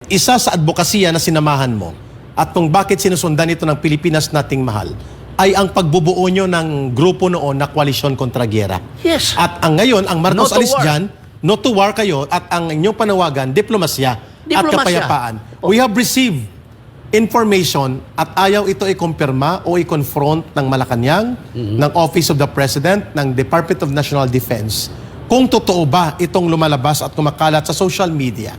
Isa sa advokasya na sinamahan mo at kung bakit sinusundan ito ng Pilipinas nating mahal ay ang pagbubuo nyo ng grupo noon na koalisyon kontra gyera. Yes. At ang ngayon, ang Marcos No to alis war. dyan, no to war kayo at ang inyong panawagan, diplomasya at Diplomasya. kapayapaan. We have received information at ayaw ito i-kumpirma o i-confront ng Malacanang, ng Office of the President, ng Department of National Defense. Kung totoo ba itong lumalabas at kumakalat sa social media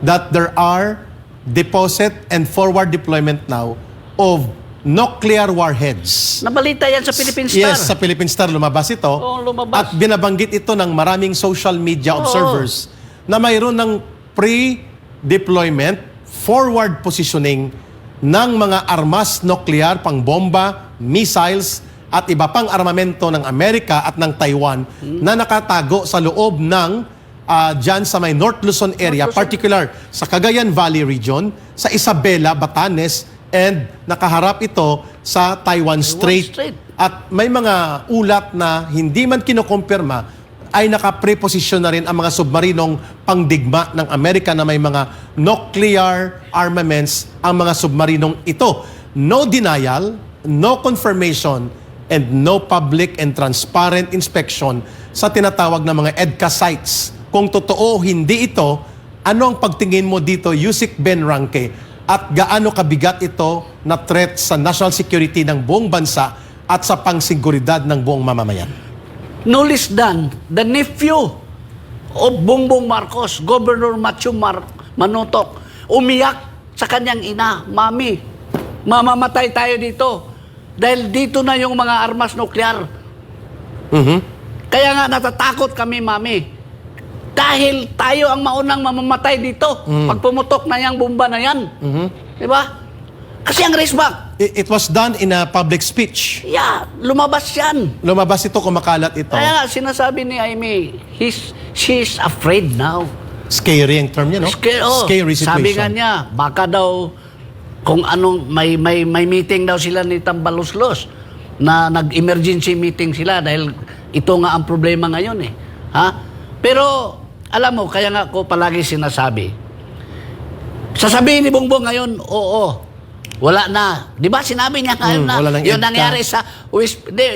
that there are deposit and forward deployment now of nuclear warheads. Nabalita yan sa Philippine Star. Yes, sa Philippine Star lumabas ito. Oo, lumabas. At binabanggit ito ng maraming social media Oo. observers na mayroon ng pre-deployment, forward positioning ng mga armas nuklear, pangbomba, missiles, at iba pang armamento ng Amerika at ng Taiwan na nakatago sa loob ng dyan sa may North Luzon area, particular sa Cagayan Valley region, sa Isabela, Batanes, and nakaharap ito sa Taiwan Strait. At may mga ulat na hindi man kinukumpirma ay nakapreposisyon na rin ang mga submarinong pangdigma ng Amerika na may mga nuclear armaments ang mga submarinong ito. No denial, no confirmation, and no public and transparent inspection sa tinatawag na mga EDCA sites. Kung totoo hindi ito, ano ang pagtingin mo dito, Yusek Ben Ranke, at gaano kabigat ito na threat sa national security ng buong bansa at sa pangsiguridad ng buong mamamayan? No less than the nephew of Bongbong Marcos, Governor Matthew Manutok, umiyak sa kanyang ina, Mami, mamamatay tayo dito. Dahil dito na yung mga armas nuklear. Kaya nga natatakot kami, Mami. Dahil tayo ang maunang mamamatay dito pag pumutok na yung bomba na yan. Di ba? Kasi ang raceback. It was done in a public speech. Yeah, lumabas yan. Lumabas ito, kumakalat ito. Kaya nga, sinasabi ni Amy, she's afraid now. Scary ang term niya, no? Scary situation. Sabi nga niya, baka daw, kung anong, may meeting daw sila ni Tambaluslos, na nag-emergency meeting sila dahil ito nga ang problema ngayon eh. Ha? Pero, alam mo, kaya nga ako palagi sinasabi, sasabihin ni Bongbong ngayon, oo, wala na. Di ba sinabi niya ngayon na yung nangyari sa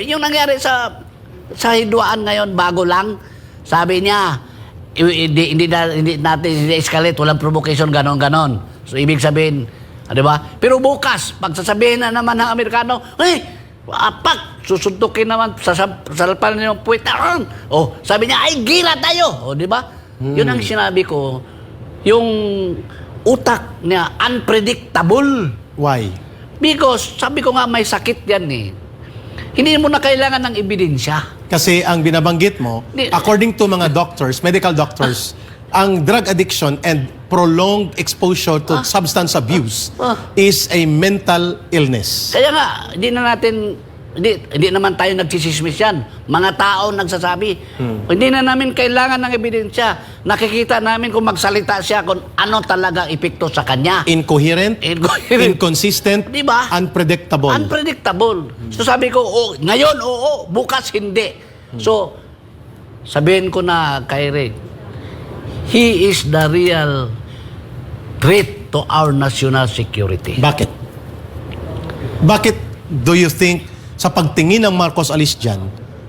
yung nangyari sa hidwaan ngayon bago lang, sabi niya, hindi natin escalate, walang provocation, ganon. So ibig sabihin, di ba? Pero bukas, pag sasabihin na naman ng Amerikano, apak, susuntukin naman, sasalpan niyo yung puwet. Oh, sabi niya, ay, gira tayo. O, di ba? Yun ang sinabi ko, yung utak niya, unpredictable. Why? Because, sabi ko nga, may sakit yan eh. Hindi mo na kailangan ng ebidensya. Kasi ang binabanggit mo, according to mga doctors, medical doctors, ang drug addiction and prolonged exposure to substance abuse is a mental illness. Kaya nga, hindi naman tayo nagsisismis yan. Mga tao nagsasabi. Hindi na namin kailangan ng ebidensya. Nakikita namin kung magsalita siya kung ano talaga epekto sa kanya. Incoherent, inconsistent, diba? Unpredictable. Unpredictable. So sabi ko, ngayon oo, bukas hindi. So, sabihin ko na kay Rick, he is the real threat to our national security. Bakit? Bakit do you think sa pagtingin ng Marcos alis dyan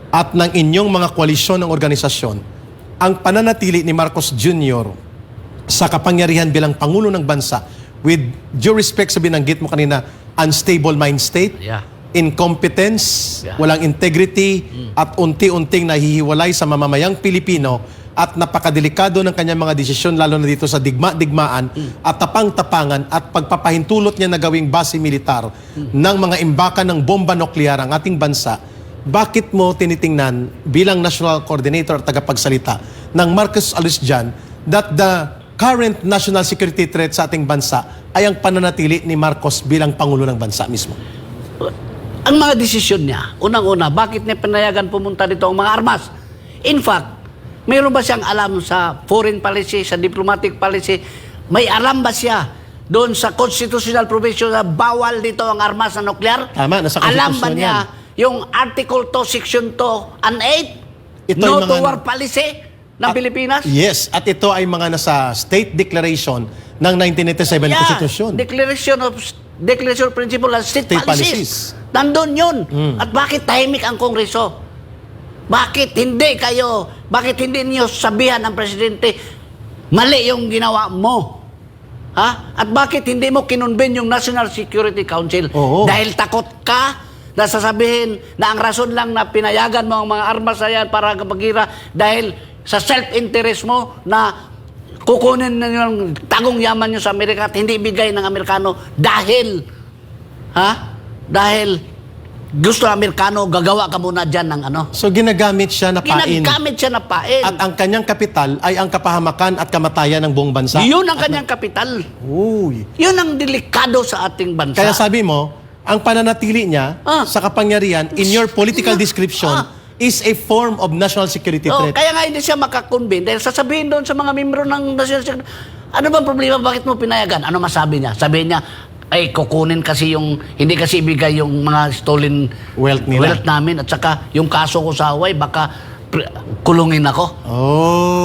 at ng inyong mga koalisyon ng organisasyon, ang pananatili ni Marcos Jr. sa kapangyarihan bilang Pangulo ng Bansa, with due respect sa binanggit mo kanina, unstable mind state, incompetence, walang integrity, at unti-unting nahihiwalay sa mamamayang Pilipino, at napakadelikado ng kanyang mga desisyon, lalo na dito sa digma-digmaan at tapang-tapangan at pagpapahintulot niya na gawing base militar ng mga imbakan ng bomba nuklear ang ating bansa, bakit mo tinitingnan bilang National Coordinator at tagapagsalita ng Marcos alis dyan that the current national security threat sa ating bansa ay ang pananatili ni Marcos bilang Pangulo ng bansa mismo? Ang mga desisyon niya, unang-una, bakit niya pinayagan pumunta dito ang mga armas? In fact, mayroon ba siyang alam sa foreign policy, sa diplomatic policy? May alam ba siya doon sa constitutional provision na bawal dito ang armas na nuklear? Tama, nasa alam ba constitution niya yung Article 2, Section 2 and 8? No to war policy ng Pilipinas? Yes, at ito ay mga nasa state declaration ng 1987 Constitution. Declaration of Principle and State, State Policies. policies. Nandun yun. At bakit tahimik ang Kongreso? Bakit hindi niyo sabihan ng Presidente, mali yung ginawa mo? Ha? At bakit hindi mo kinonvene yung National Security Council? Oo. Dahil takot ka na sasabihin na ang rason lang na pinayagan mo ang mga armas na yan para magira dahil sa self-interest mo na kukunin na yung tagong yaman nyo sa Amerika at hindi bigay ng Amerikano dahil gusto ng Amerikano, gagawa ka muna dyan ng ano. So ginagamit siya na pain. Ginagamit siya na pain. At ang kanyang kapital ay ang kapahamakan at kamatayan ng buong bansa. Yun ang kanyang kapital. Uy. Yun ang delikado sa ating bansa. Kaya sabi mo, ang pananatili niya sa kapangyarihan in your political description is a form of national security threat. Kaya nga hindi siya makakonvene dahil sasabihin doon sa mga membro ng National Security, ano bang problema, bakit mo pinayagan? Ano masabi niya? Sabi niya, ay kukunin kasi yung, hindi kasi ibigay yung mga stolen Wealth nila. namin at saka yung kaso ko sa Hawaii, baka kulungin ako.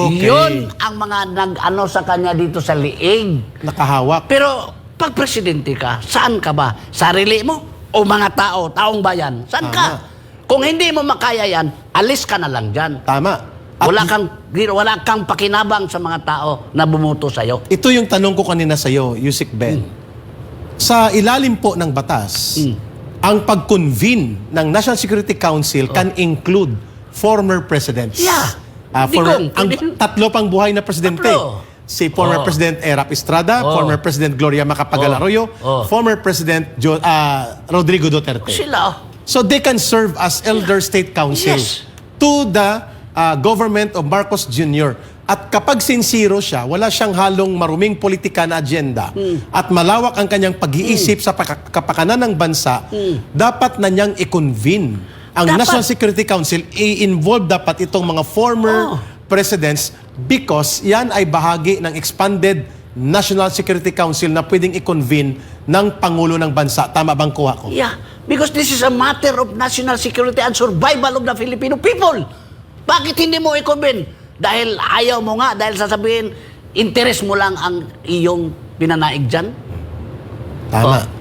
Okay. Yun ang mga nag-ano sa kanya dito sa liig. Nakahawak. Pero pag presidente ka, saan ka ba? Sarili mo o mga tao, taong bayan? Saan ka? Kung hindi mo makaya yan, alis ka na lang dyan. Tama. At Wala kang pakinabang sa mga tao na bumuto sa'yo. ito yung tanong ko kanina sa iyo, Yusik Ben. Sa ilalim po ng batas, ang pag-convene ng National Security Council can include former presidents. Yeah. Ang tatlo pang buhay na presidente. Si former President Erap Estrada, former President Gloria Macapagal Arroyo, former President Rodrigo Duterte. Sila, So they can serve as elder state council Yes. to the government of Marcos Jr. At kapag sincero siya, wala siyang halong maruming politika na agenda at malawak ang kanyang pag-iisip sa kapakanan ng bansa, dapat na niyang i-convene ang Dapat. National Security Council. I-involve dapat itong mga former presidents because yan ay bahagi ng expanded National Security Council na pwedeng i-convene ng Pangulo ng bansa. Tama bang kuha ko? yeah, because this is a matter of national security and survival of the Filipino people. Bakit hindi mo i-convene? Dahil ayaw mo nga, dahil sasabihin, interest mo lang ang iyong pinanaig dyan? Tama.